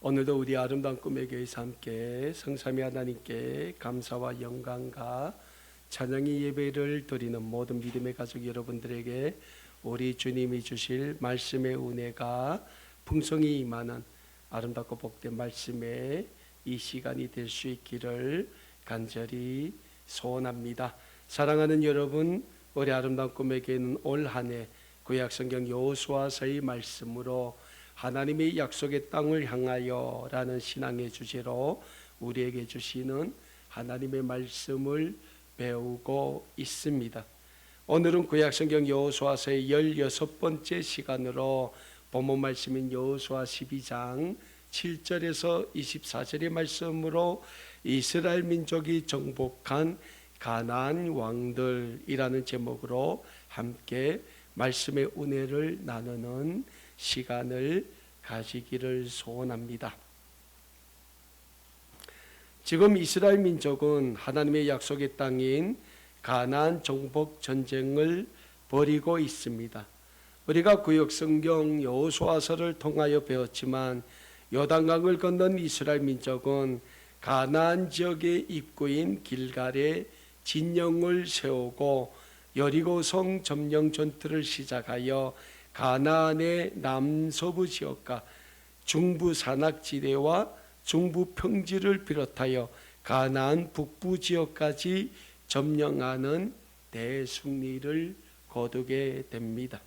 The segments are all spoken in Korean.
오늘도 우리 아름다운 꿈의 교회에서 함께 성삼위 하나님께 감사와 영광과 찬양의 예배를 드리는 모든 믿음의 가족 여러분들에게 우리 주님이 주실 말씀의 은혜가 풍성히 임하는 아름답고 복된 말씀의 이 시간이 될 수 있기를 간절히 소원합니다. 사랑하는 여러분, 우리 아름다운 꿈의 교회는 올 한 해 구약성경 여호수아서의 말씀으로 하나님의 약속의 땅을 향하여 라는 신앙의 주제로 우리에게 주시는 하나님의 말씀을 배우고 있습니다. 오늘은 구약성경 여호수아서의 16번째 시간으로 본문 말씀인 여호수아 12장 7절에서 24절의 말씀으로 이스라엘 민족이 정복한 가나안 왕들이라는 제목으로 함께 말씀의 은혜를 나누는 시간을 가지기를 소원합니다. 지금 이스라엘 민족은 하나님의 약속의 땅인 가나안 정복 전쟁을 벌이고 있습니다. 우리가 구약성경 여호수아서를 통하여 배웠지만 요단강을 건넌 이스라엘 민족은 가나안 지역의 입구인 길갈에 진영을 세우고 여리고성 점령 전투를 시작하여 가나안의 남서부 지역과 중부 산악지대와 중부 평지를 비롯하여 가나안 북부 지역까지 점령하는 대승리를 거두게 됩니다.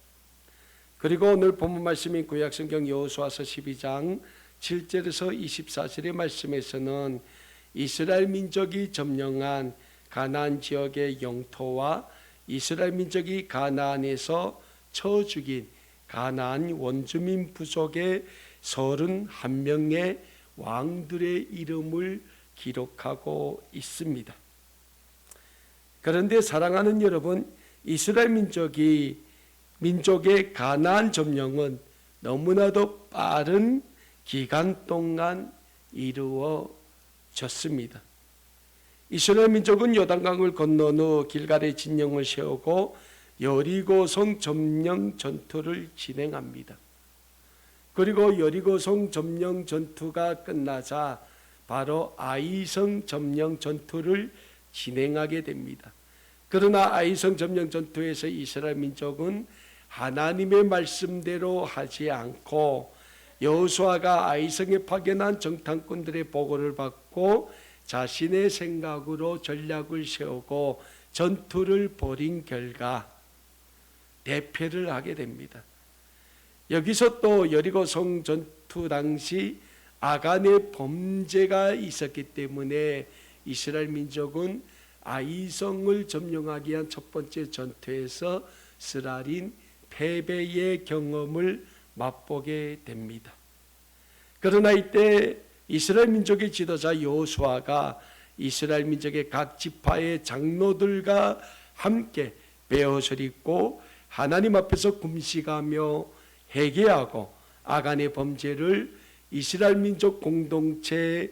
그리고 오늘 본문 말씀인 구약성경 여호수아서 12장 7절에서 24절의 말씀에서는 이스라엘 민족이 점령한 가나안 지역의 영토와 이스라엘 민족이 가나안에서 쳐 죽인 가나안 원주민 부족의 31명의 왕들의 이름을 기록하고 있습니다. 그런데 사랑하는 여러분, 이스라엘 민족의 가나안 점령은 너무나도 빠른 기간 동안 이루어졌습니다. 이스라엘 민족은 요단강을 건넌 후 길갈에 진영을 세우고 여리고성 점령 전투를 진행합니다. 그리고 여리고성 점령 전투가 끝나자 바로 아이성 점령 전투를 진행하게 됩니다. 그러나 아이성 점령 전투에서 이스라엘 민족은 하나님의 말씀대로 하지 않고 여호수아가 아이성에 파견한 정탐꾼들의 보고를 받고 자신의 생각으로 전략을 세우고 전투를 벌인 결과 대패를 하게 됩니다. 여기서 또 여리고성 전투 당시 아간의 범죄가 있었기 때문에 이스라엘 민족은 아이성을 점령하기 위한 첫 번째 전투에서 쓰라린 패배의 경험을 맛보게 됩니다. 그러나 이때 이스라엘 민족의 지도자 여호수아가 이스라엘 민족의 각 지파의 장로들과 함께 베옷을 입고 하나님 앞에서 금식하며 회개하고 아간의 범죄를 이스라엘 민족 공동체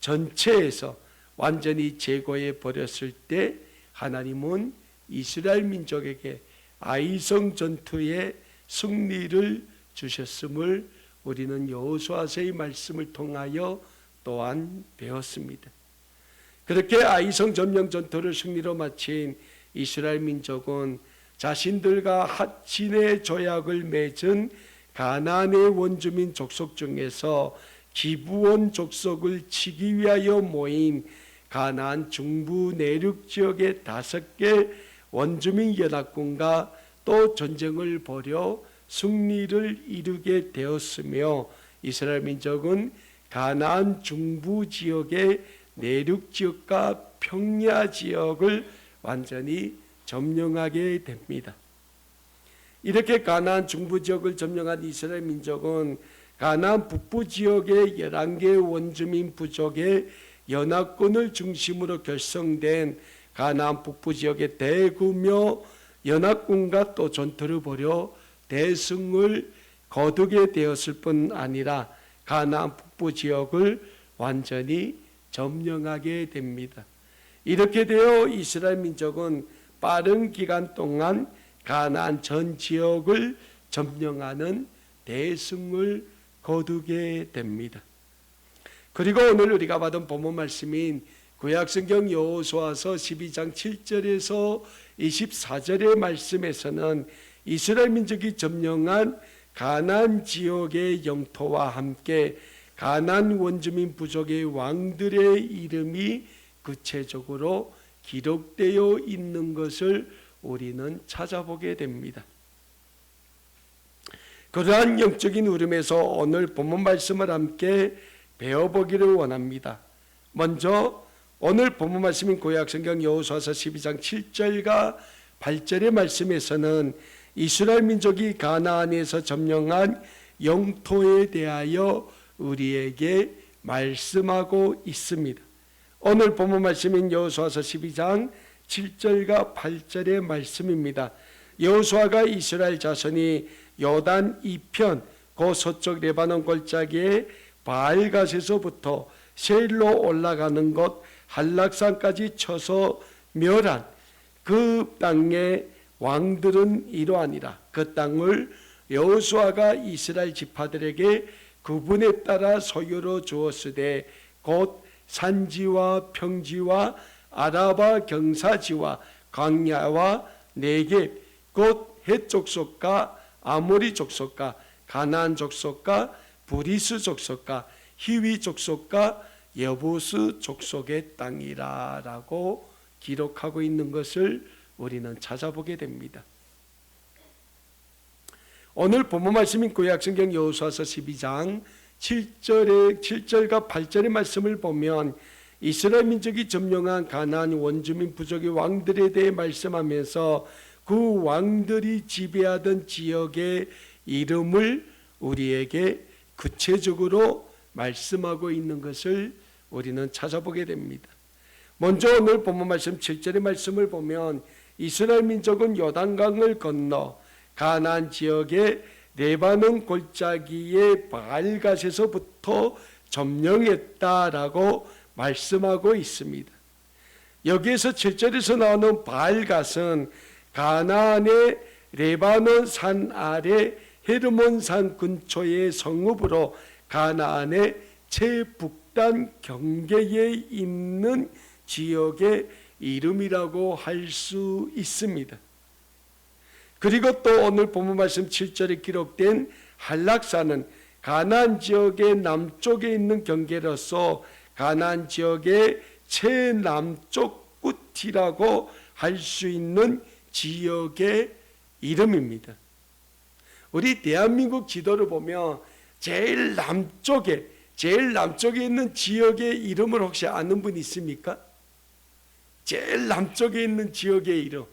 전체에서 완전히 제거해 버렸을 때 하나님은 이스라엘 민족에게 아이성 전투의 승리를 주셨음을 우리는 여호수아서의 말씀을 통하여 또한 배웠습니다. 그렇게 아이성 점령 전투를 승리로 마친 이스라엘 민족은 자신들과 하친의 조약을 맺은 가나안의 원주민 족속 중에서 기브온 족속을 치기 위하여 모인 가나안 중부 내륙 지역의 5개 원주민 연합군과 또 전쟁을 벌여 승리를 이루게 되었으며 이스라엘 민족은 가나안 중부 지역의 내륙 지역과 평야 지역을 완전히 점령하게 됩니다. 이렇게 가나안 중부 지역을 점령한 이스라엘 민족은 가나안 북부 지역의 11개 원주민 부족의 연합군을 중심으로 결성된 가나안 북부 지역의 대규모 연합군과 또 전투를 벌여 대승을 거두게 되었을 뿐 아니라 가나안 북부 지역을 완전히 점령하게 됩니다. 이렇게 되어 이스라엘 민족은 빠른 기간 동안 가나안 전 지역을 점령하는 대승을 거두게 됩니다. 그리고 오늘 우리가 받은 본문 말씀인 구약성경 여호수아서 12장 7절에서 24절의 말씀에서는 이스라엘 민족이 점령한 가나안 지역의 영토와 함께 가나안 원주민 부족의 왕들의 이름이 구체적으로 기록되어 있는 것을 우리는 찾아보게 됩니다. 그러한 영적인 흐름에서 오늘 본문 말씀을 함께 배워보기를 원합니다. 먼저 오늘 본문 말씀인 구약성경 여호수아서 12장 7절과 8절의 말씀에서는 이스라엘 민족이 가나안에서 점령한 영토에 대하여 우리에게 말씀하고 있습니다. 오늘 본문 말씀인 여호수아서 12장 7절과 8절의 말씀입니다. 여호수아가 이스라엘 자손이 요단 이편 그 서쪽 레바논 골짜기의 바알갓에서부터 세일로 올라가는 곳 한락산까지 쳐서 멸한 그 땅의 왕들은 이러하니라. 그 땅을 여호수아가 이스라엘 지파들에게 구분에 따라 소유로 주었으되 곧 산지와 평지와 아라바 경사지와 광야와 네겝 곧 헷 족속과 아모리 족속과 가나안 족속과 브리스 족속과 히위 족속과 여부스 족속의 땅이라라고 기록하고 있는 것을 우리는 찾아보게 됩니다. 오늘 본문 말씀인 구약성경 여호수아서 12장 7절과 8절의 말씀을 보면 이스라엘 민족이 점령한 가나안 원주민 부족의 왕들에 대해 말씀하면서 그 왕들이 지배하던 지역의 이름을 우리에게 구체적으로 말씀하고 있는 것을 우리는 찾아보게 됩니다. 먼저 오늘 본문 말씀 7절의 말씀을 보면 이스라엘 민족은 요단강을 건너 가나안 지역의 레바논 골짜기의 바알갓에서부터 점령했다라고 말씀하고 있습니다. 여기에서 7절에서 나오는 바알갓은 가나안의 레바논 산 아래 헤르몬 산 근처의 성읍으로 가나안의 최북단 경계에 있는 지역의 이름이라고 할 수 있습니다. 그리고 또 오늘 본문 말씀 7절에 기록된 한락산은 가나안 지역의 남쪽에 있는 경계로서 가나안 지역의 최남쪽 끝이라고 할 수 있는 지역의 이름입니다. 우리 대한민국 지도를 보면 제일 남쪽에 있는 지역의 이름을 혹시 아는 분 있습니까? 제일 남쪽에 있는 지역의 이름.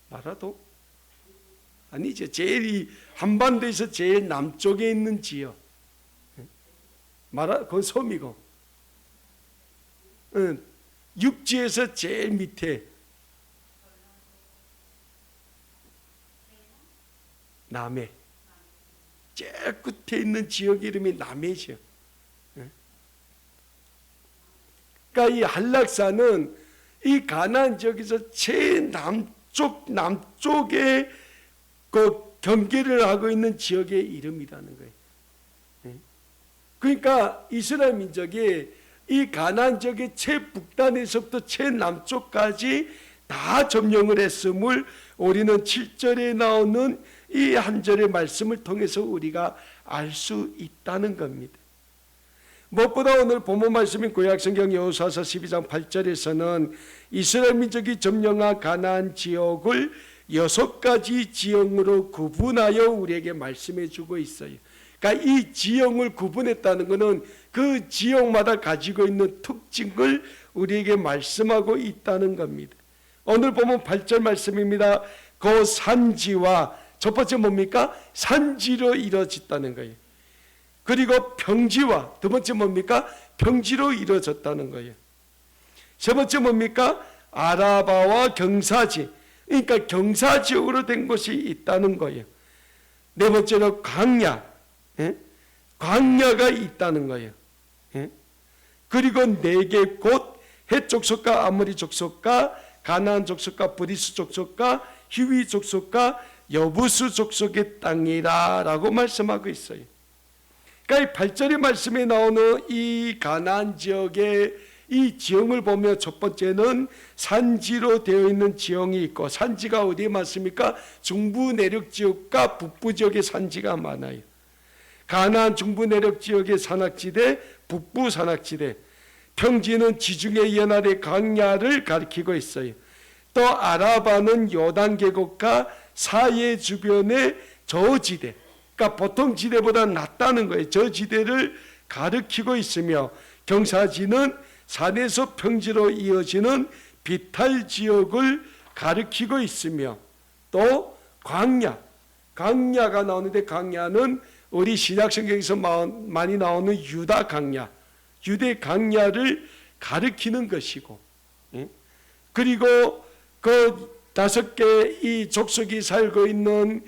마라도? 아니죠. 제일 한반도에서 제일 남쪽에 있는 지역. 그건 섬이고. 육지에서 제일 밑에. 남해. 제일 끝에 있는 지역 이름이 남해죠. 그러니까 이 한락산은 이 가나안 지역에서 제일 남쪽에 그 경계를 하고 있는 지역의 이름이라는 거예요. 그러니까 이스라엘 민족이 이 가나안 지역의 최북단에서부터 최남쪽까지 다 점령을 했음을 우리는 7절에 나오는 이 한 절의 말씀을 통해서 우리가 알 수 있다는 겁니다. 무엇보다 오늘 본문 말씀인 구약성경 여호수아서 12장 8절에서는 이스라엘 민족이 점령한 가나안 지역을 6가지 지형으로 구분하여 우리에게 말씀해 주고 있어요. 그러니까 이 지형을 구분했다는 것은 그 지역마다 가지고 있는 특징을 우리에게 말씀하고 있다는 겁니다. 오늘 보면 8절 말씀입니다. 그 산지와 첫 번째 뭡니까? 산지로 이루어졌다는 거예요. 그리고 평지와 두 번째 뭡니까? 평지로 이루어졌다는 거예요. 세 번째 뭡니까? 아라바와 경사지, 그러니까 경사지역으로 된 곳이 있다는 거예요. 네 번째로 광야, 광야가 있다는 거예요. 그리고 네겝 곧 헷 족속과 아모리 족속과 가나안 족속과 브리스 족속과 히위 족속과 여부스 족속의 땅이라고 말씀하고 있어요. 그러니까 8절의 말씀에 나오는 이 가나안 지역의 이 지형을 보면 첫 번째는 산지로 되어 있는 지형이 있고, 산지가 어디에 많습니까? 중부 내륙 지역과 북부 지역의 산지가 많아요. 가나안 중부 내륙 지역의 산악지대, 북부 산악지대. 평지는 지중해 연안의 광야를 가리키고 있어요. 또 아라바는 요단 계곡과 사해 주변의 저지대, 그러니까 보통 지대보다 낮다는 거예요. 저지대를 가리키고 있으며, 경사지는 산에서 평지로 이어지는 비탈 지역을 가리키고 있으며, 또 광야가 나오는데, 광야는 우리 신약성경에서 많이 나오는 유다 광야, 유대 광야를 가리키는 것이고, 그리고 그 5개 이 족속이 살고 있는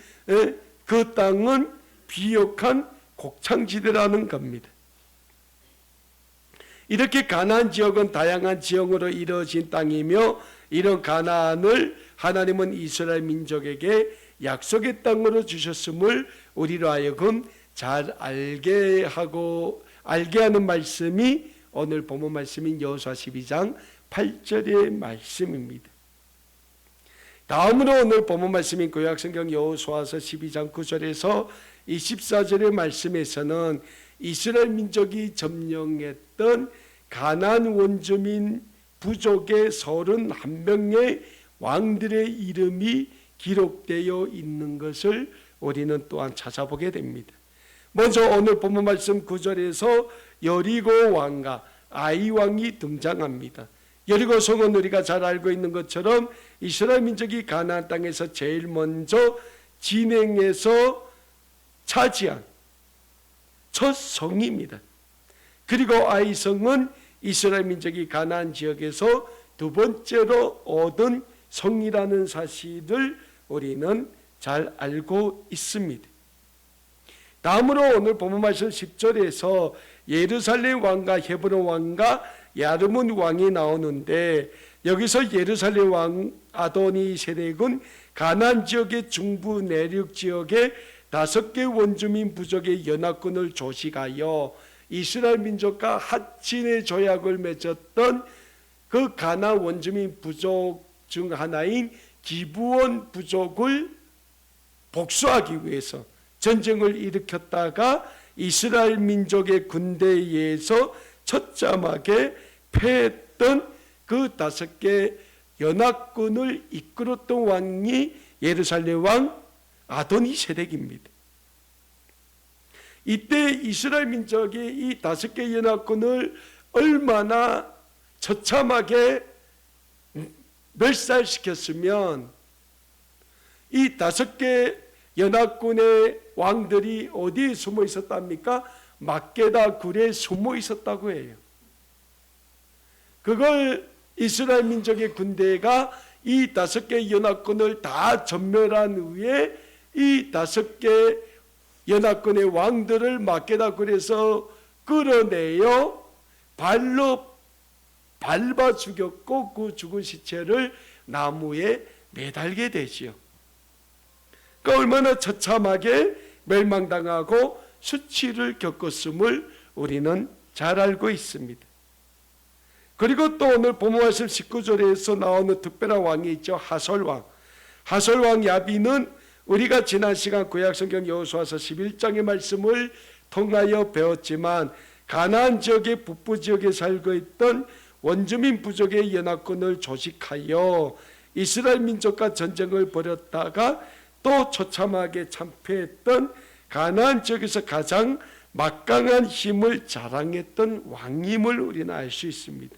그 땅은 비옥한 곡창지대라는 겁니다. 이렇게 가나안 지역은 다양한 지형으로 이루어진 땅이며, 이런 가나안을 하나님은 이스라엘 민족에게 약속의 땅으로 주셨음을 우리로 하여금 잘 알게 하는 말씀이 오늘 본문 말씀인 여호수아 12장 8절의 말씀입니다. 다음으로 오늘 본문 말씀인 구약성경 여호수아서 12장 9절에서 24절의 말씀에서는 이스라엘 민족이 점령했던 가나안 원주민 부족의 31명의 왕들의 이름이 기록되어 있는 것을 우리는 또한 찾아보게 됩니다. 먼저 오늘 본문 말씀 9절에서 여리고 왕과 아이 왕이 등장합니다. 여리고 성은 우리가 잘 알고 있는 것처럼 이스라엘 민족이 가나안 땅에서 제일 먼저 진행해서 차지한 첫 성입니다. 그리고 아이 성은 이스라엘 민족이 가나안 지역에서 두 번째로 얻은 성이라는 사실을 우리는 잘 알고 있습니다. 다음으로 오늘 본문 말씀 10절에서 예루살렘 왕과 헤브론 왕과 야르문 왕이 나오는데, 여기서 예루살렘 왕 아도니세덱은 가나안 지역의 중부 내륙 지역의 5개 원주민 부족의 연합군을 조직하여 이스라엘 민족과 합친의 조약을 맺었던 그 가나안 원주민 부족 중 하나인 기브온 부족을 복수하기 위해서 전쟁을 일으켰다가 이스라엘 민족의 군대에 의해서 처참하게 패했던 그 5개 연합군을 이끌었던 왕이 예루살렘 왕 아도니세덱입니다. 이때 이스라엘 민족이 이 5개 연합군을 얼마나 처참하게 멸살시켰으면, 이 5개 연합군의 왕들이 어디에 숨어 있었답니까? 막게다 굴에 숨어 있었다고 해요. 그걸 이스라엘 민족의 군대가 이 5개 연합군을 다 전멸한 후에 이 5개 연합군의 왕들을 막게다 굴에서 끌어내어 발로 밟아 죽였고, 그 죽은 시체를 나무에 매달게 되지요. 그러니까 얼마나 처참하게 멸망당하고 수치를 겪었음을 우리는 잘 알고 있습니다. 그리고 또 오늘 본문 말씀 19절에서 나오는 특별한 왕이 있죠. 하솔왕. 하솔왕 야빈은 우리가 지난 시간 구약성경 여호수아서 11장의 말씀을 통하여 배웠지만, 가나안 지역의 북부 지역에 살고 있던 원주민 부족의 연합군을 조직하여 이스라엘 민족과 전쟁을 벌였다가 또 처참하게 참패했던 가나안 지역에서 가장 막강한 힘을 자랑했던 왕임을 우리는 알 수 있습니다.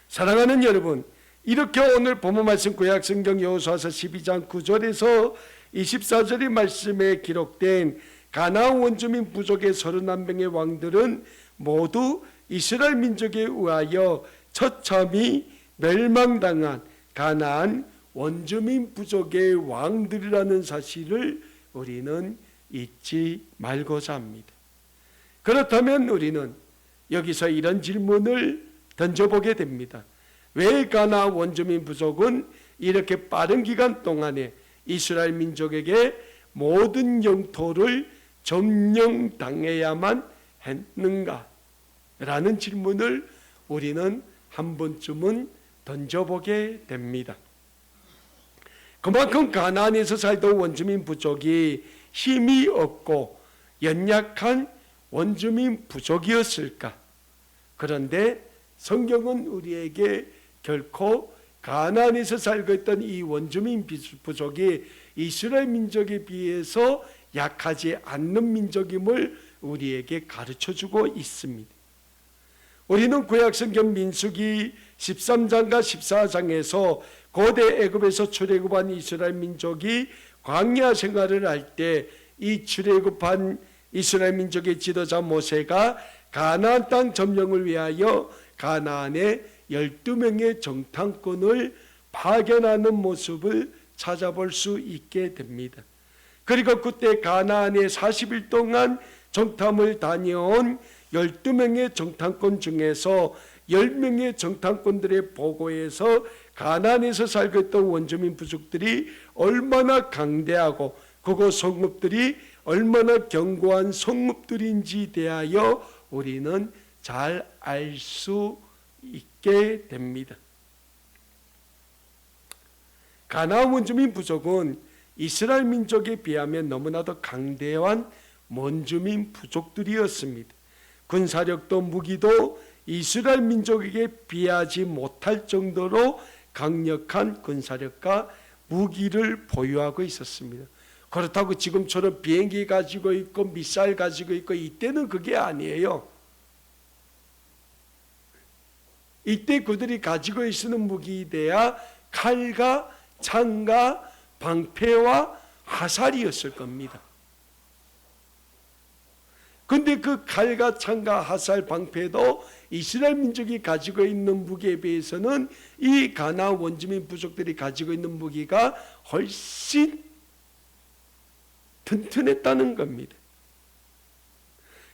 사랑하는 여러분, 이렇게 오늘 본문 말씀 구약성경 여호수아서 12장 9절에서 24절의 말씀에 기록된 가나안 원주민 부족의 31명의 왕들은 모두 이스라엘 민족에 의하여 처참히 멸망당한 가나안 원주민 부족의 왕들이라는 사실을 우리는 잊지 말고자 합니다. 그렇다면 우리는 여기서 이런 질문을 던져보게 됩니다. 왜 가나안 원주민 부족은 이렇게 빠른 기간 동안에 이스라엘 민족에게 모든 영토를 점령당해야만 했는가? 라는 질문을 우리는 한 번쯤은 던져보게 됩니다. 그만큼 가나안에서 살던 원주민 부족이 힘이 없고 연약한 원주민 부족이었을까? 그런데 성경은 우리에게 결코 가나안에서 살고 있던 이 원주민 부족이 이스라엘 민족에 비해서 약하지 않는 민족임을 우리에게 가르쳐주고 있습니다. 우리는 구약성경 민수기 13장과 14장에서 고대 애굽에서 출애굽한 이스라엘 민족이 광야 생활을 할 때 이 출애굽한 이스라엘 민족의 지도자 모세가 가나안 땅 점령을 위하여 가나안에 12명의 정탐꾼을 파견하는 모습을 찾아볼 수 있게 됩니다. 그리고 그때 가나안에 40일 동안 정탐을 다녀온 12명의 정탐꾼 중에서 10명의 정탐꾼들의 보고에서 가나안에서 살고 있던 원주민 부족들이 얼마나 강대하고 그곳 성읍들이 얼마나 견고한 성읍들인지 대하여 우리는 잘 알 수 있게 됩니다. 가나안 원주민 부족은 이스라엘 민족에 비하면 너무나도 강대한 원주민 부족들이었습니다. 군사력도 무기도 이스라엘 민족에게 비하지 못할 정도로 강력한 군사력과 무기를 보유하고 있었습니다. 그렇다고 지금처럼 비행기 가지고 있고 미사일 가지고 있고 이때는 그게 아니에요. 이때 그들이 가지고 있는 무기대야 칼과 창과 방패와 화살이었을 겁니다. 근데 그 칼과 창과 화살, 방패도 이스라엘 민족이 가지고 있는 무기에 비해서는 이 가나안 원주민 부족들이 가지고 있는 무기가 훨씬 튼튼했다는 겁니다.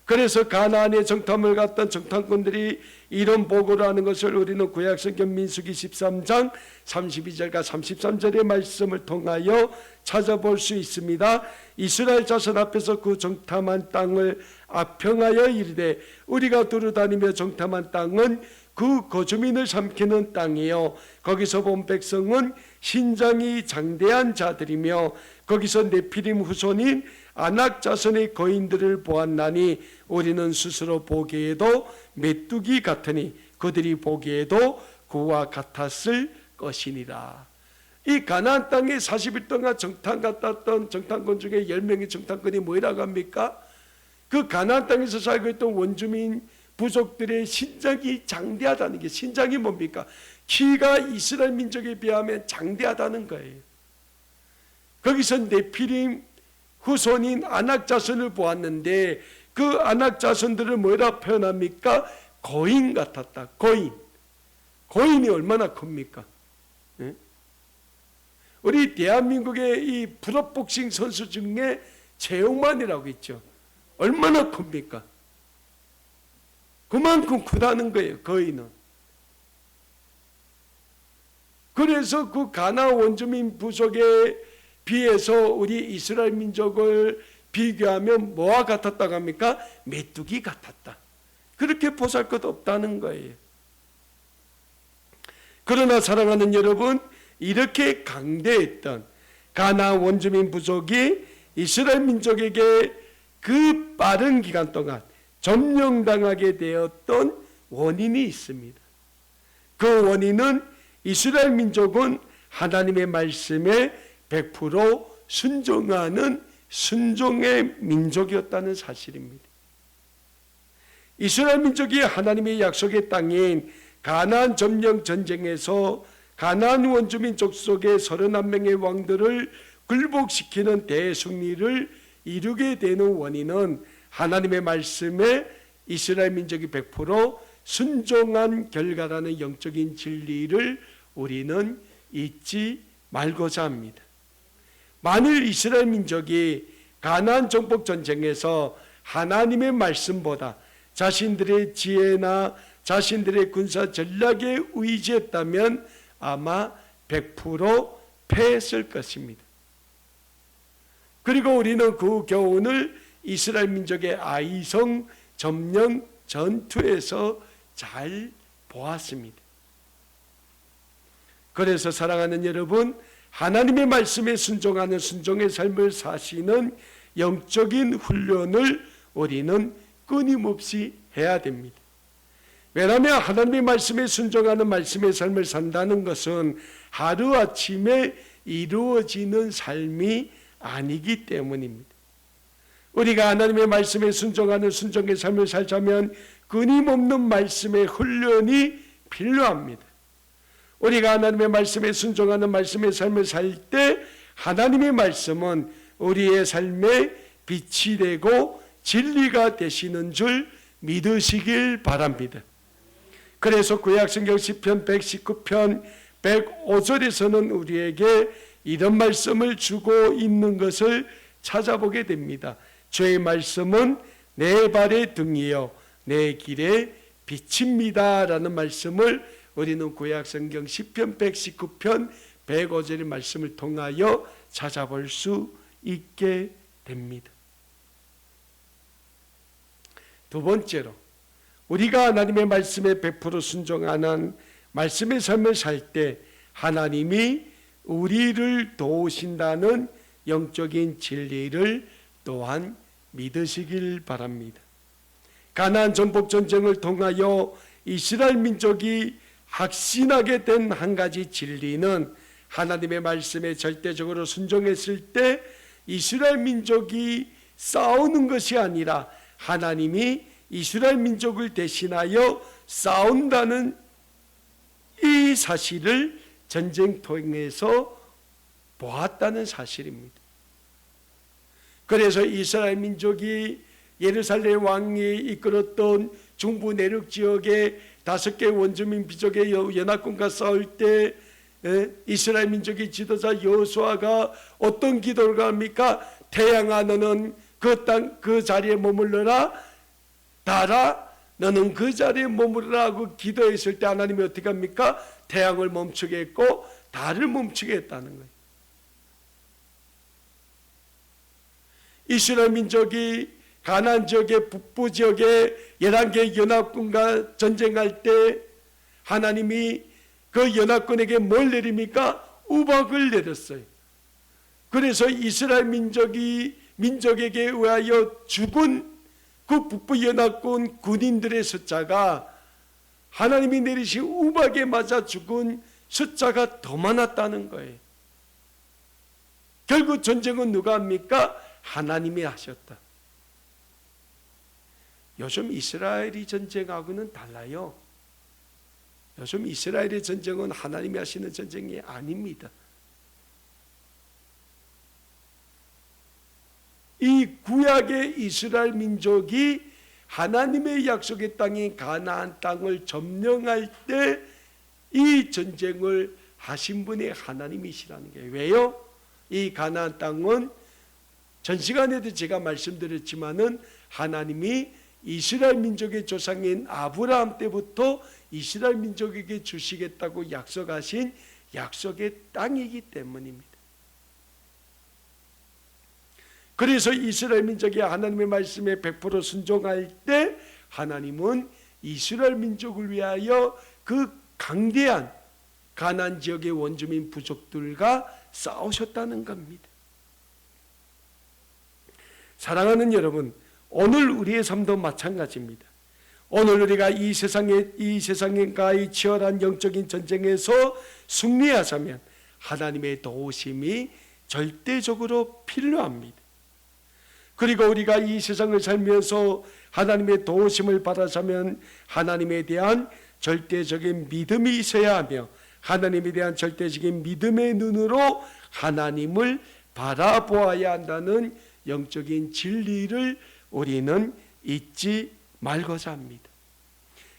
그래서 가나안에 정탐을 갔던 정탐꾼들이 이런 보고를 하는 것을 우리는 구약성경 민수기 13장 32절과 33절의 말씀을 통하여 찾아볼 수 있습니다. 이스라엘 자손 앞에서 그 정탐한 땅을 아평하여 이르되 우리가 두루다니며 정탐한 땅은 그 거주민을 삼키는 땅이요 거기서 본 백성은 신장이 장대한 자들이며 거기서 네피림 후손인 아낙 자손의 거인들을 보았나니 우리는 스스로 보기에도 메뚜기 같으니 그들이 보기에도 그와 같았을 것이니라. 이 가나안 땅에 40일 동안 정탐 갔다 정탐꾼 중에 10명의 정탐꾼이 뭐라고 합니까? 그 가나안 땅에서 살고 있던 원주민 부족들의 신장이 장대하다는 게, 신장이 뭡니까? 키가 이스라엘 민족에 비하면 장대하다는 거예요. 거기서 네피림 후손인 아낙 자손을 보았는데 그 아낙 자손들을 뭐라 표현합니까? 거인 같았다. 거인. 거인이 얼마나 큽니까? 네? 우리 대한민국의 이 프로복싱 선수 중에 최용만이라고 있죠. 얼마나 큽니까? 그만큼 크다는 거예요. 거인은. 그래서 그 가나안 원주민 부족에 비해서 우리 이스라엘 민족을 비교하면 뭐와 같았다고 합니까? 메뚜기 같았다. 그렇게 보잘것없다는 거예요. 그러나 사랑하는 여러분, 이렇게 강대했던 가나안 원주민 부족이 이스라엘 민족에게 그 빠른 기간 동안 점령당하게 되었던 원인이 있습니다. 그 원인은 이스라엘 민족은 하나님의 말씀에 100% 순종하는 순종의 민족이었다는 사실입니다. 이스라엘 민족이 하나님의 약속의 땅인 가나안 점령 전쟁에서 가나안 원주민 족속의 31명의 왕들을 굴복시키는 대승리를 이루게 되는 원인은 하나님의 말씀에 이스라엘 민족이 100% 순종한 결과라는 영적인 진리를 우리는 잊지 말고자 합니다. 만일 이스라엘 민족이 가나안 정복 전쟁에서 하나님의 말씀보다 자신들의 지혜나 자신들의 군사 전략에 의지했다면 아마 100% 패했을 것입니다. 그리고 우리는 그 교훈을 이스라엘 민족의 아이성 점령 전투에서 잘 보았습니다. 그래서 사랑하는 여러분, 하나님의 말씀에 순종하는 순종의 삶을 사시는 영적인 훈련을 우리는 끊임없이 해야 됩니다. 왜냐하면 하나님의 말씀에 순종하는 말씀의 삶을 산다는 것은 하루아침에 이루어지는 삶이 아니기 때문입니다. 우리가 하나님의 말씀에 순종하는 순종의 삶을 살자면 끊임없는 말씀의 훈련이 필요합니다. 우리가 하나님의 말씀에 순종하는 말씀의 삶을 살 때 하나님의 말씀은 우리의 삶에 빛이 되고 진리가 되시는 줄 믿으시길 바랍니다. 그래서 구약성경 시편 119편 105절에서는 우리에게 이런 말씀을 주고 있는 것을 찾아보게 됩니다. 주의 말씀은 내 발의 등이요 내 길의 빛입니다 라는 말씀을 우리는 구약성경 시편 119편 105절의 말씀을 통하여 찾아볼 수 있게 됩니다. 두 번째로, 우리가 하나님의 말씀에 100% 순종하는 말씀의 삶을 살 때 하나님이 우리를 도우신다는 영적인 진리를 또한 믿으시길 바랍니다. 가나안 전복 전쟁을 통하여 이스라엘 민족이 확신하게 된 한 가지 진리는 하나님의 말씀에 절대적으로 순종했을 때 이스라엘 민족이 싸우는 것이 아니라 하나님이 이스라엘 민족을 대신하여 싸운다는 이 사실을 전쟁통에서 보았다는 사실입니다. 그래서 이스라엘 민족이 예루살렘 왕이 이끌었던 중부 내륙 지역의 5개 원주민 민족의 연합군과 싸울 때 이스라엘 민족의 지도자 여호수아가 어떤 기도를 합니까? 태양아 너는 그 자리에 머물러라, 달아 너는 그 자리에 머무르라 하고 기도했을 때 하나님이 어떻게 합니까? 태양을 멈추게 했고 달을 멈추게 했다는 거예요. 이스라엘 민족이 가나안 지역의 북부 지역의 11개 연합군과 전쟁할 때 하나님이 그 연합군에게 뭘 내립니까? 우박을 내렸어요. 그래서 이스라엘 민족에게 의하여 죽은 그 북부 연합군 군인들의 숫자가 하나님이 내리신 우박에 맞아 죽은 숫자가 더 많았다는 거예요. 결국 전쟁은 누가 합니까? 하나님이 하셨다. 요즘 이스라엘이 전쟁하고는 달라요. 요즘 이스라엘의 전쟁은 하나님이 하시는 전쟁이 아닙니다. 이 구약의 이스라엘 민족이 하나님의 약속의 땅인 가나안 땅을 점령할 때 이 전쟁을 하신 분이 하나님이시라는 게 왜요? 이 가나안 땅은 전 시간에도 제가 말씀드렸지만은 하나님이 이스라엘 민족의 조상인 아브라함 때부터 이스라엘 민족에게 주시겠다고 약속하신 약속의 땅이기 때문입니다. 그래서 이스라엘 민족이 하나님의 말씀에 100% 순종할 때 하나님은 이스라엘 민족을 위하여 그 강대한 가나안 지역의 원주민 부족들과 싸우셨다는 겁니다. 사랑하는 여러분, 오늘 우리의 삶도 마찬가지입니다. 오늘 우리가 이 세상과의 치열한 영적인 전쟁에서 승리하자면 하나님의 도우심이 절대적으로 필요합니다. 그리고 우리가 이 세상을 살면서 하나님의 도우심을 받아자면 하나님에 대한 절대적인 믿음이 있어야 하며 하나님에 대한 절대적인 믿음의 눈으로 하나님을 바라보아야 한다는 영적인 진리를 우리는 잊지 말고자 합니다.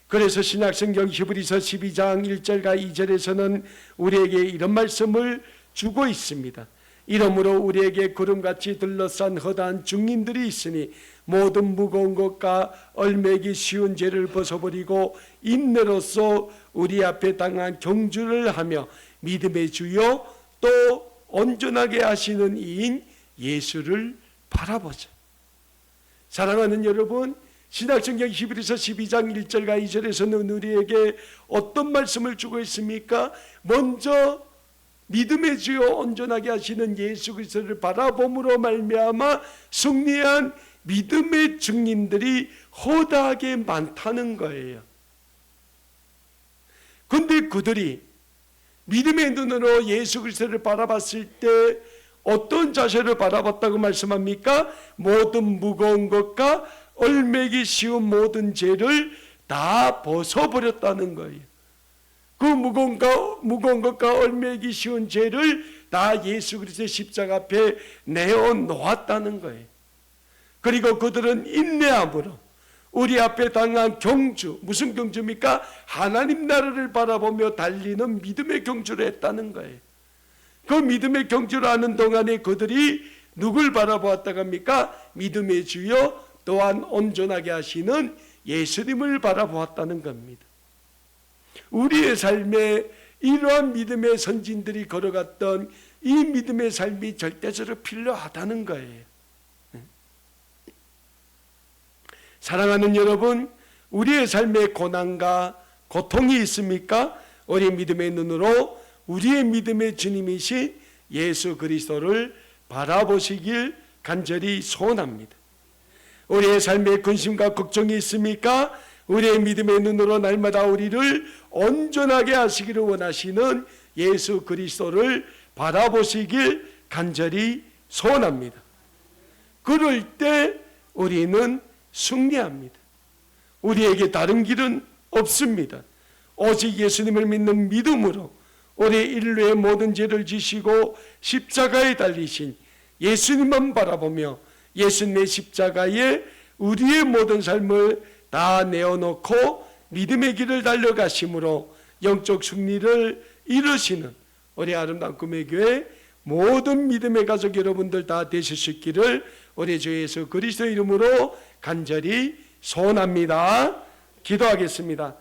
그래서 신약성경 히브리서 12장 1절과 2절에서는 우리에게 이런 말씀을 주고 있습니다. 이러므로 우리에게 구름같이 둘러싼 허다한 증인들이 있으니 모든 무거운 것과 얼매기 쉬운 죄를 벗어버리고 인내로써 우리 앞에 당한 경주를 하며 믿음의 주요 또 온전하게 하시는 이인 예수를 바라보자. 사랑하는 여러분, 신약성경 히브리서 12장 1절과 2절에서는 우리에게 어떤 말씀을 주고 있습니까? 먼저 믿음의 주요 온전하게 하시는 예수 그리스도를 바라봄으로 말미암아 승리한 믿음의 증인들이 허다하게 많다는 거예요. 그런데 그들이 믿음의 눈으로 예수 그리스도를 바라봤을 때 어떤 자세를 바라봤다고 말씀합니까? 모든 무거운 것과 얼매기 쉬운 모든 죄를 다 벗어버렸다는 거예요. 그 무거운 것과 얼매기 쉬운 죄를 다 예수 그리스도의 십자가 앞에 내어놓았다는 거예요. 그리고 그들은 인내함으로 우리 앞에 당한 경주, 무슨 경주입니까? 하나님 나라를 바라보며 달리는 믿음의 경주를 했다는 거예요. 그 믿음의 경주를 하는 동안에 그들이 누굴 바라보았다고 합니까? 믿음의 주여 또한 온전하게 하시는 예수님을 바라보았다는 겁니다. 우리의 삶에 이러한 믿음의 선진들이 걸어갔던 이 믿음의 삶이 절대적으로 필요하다는 거예요. 사랑하는 여러분, 우리의 삶에 고난과 고통이 있습니까? 우리 믿음의 눈으로 우리의 믿음의 주님이신 예수 그리스도를 바라보시길 간절히 소원합니다. 우리의 삶에 근심과 걱정이 있습니까? 우리의 믿음의 눈으로 날마다 우리를 온전하게 하시기를 원하시는 예수 그리스도를 바라보시길 간절히 소원합니다. 그럴 때 우리는 승리합니다. 우리에게 다른 길은 없습니다. 오직 예수님을 믿는 믿음으로 우리 인류의 모든 죄를 지시고 십자가에 달리신 예수님만 바라보며 예수님의 십자가에 우리의 모든 삶을 다 내어놓고 믿음의 길을 달려가심으로 영적 승리를 이루시는 우리 아름다운 꿈의 교회 모든 믿음의 가족 여러분들 다 되실 수 있기를 우리 주 예수 그리스도 이름으로 간절히 소원합니다. 기도하겠습니다.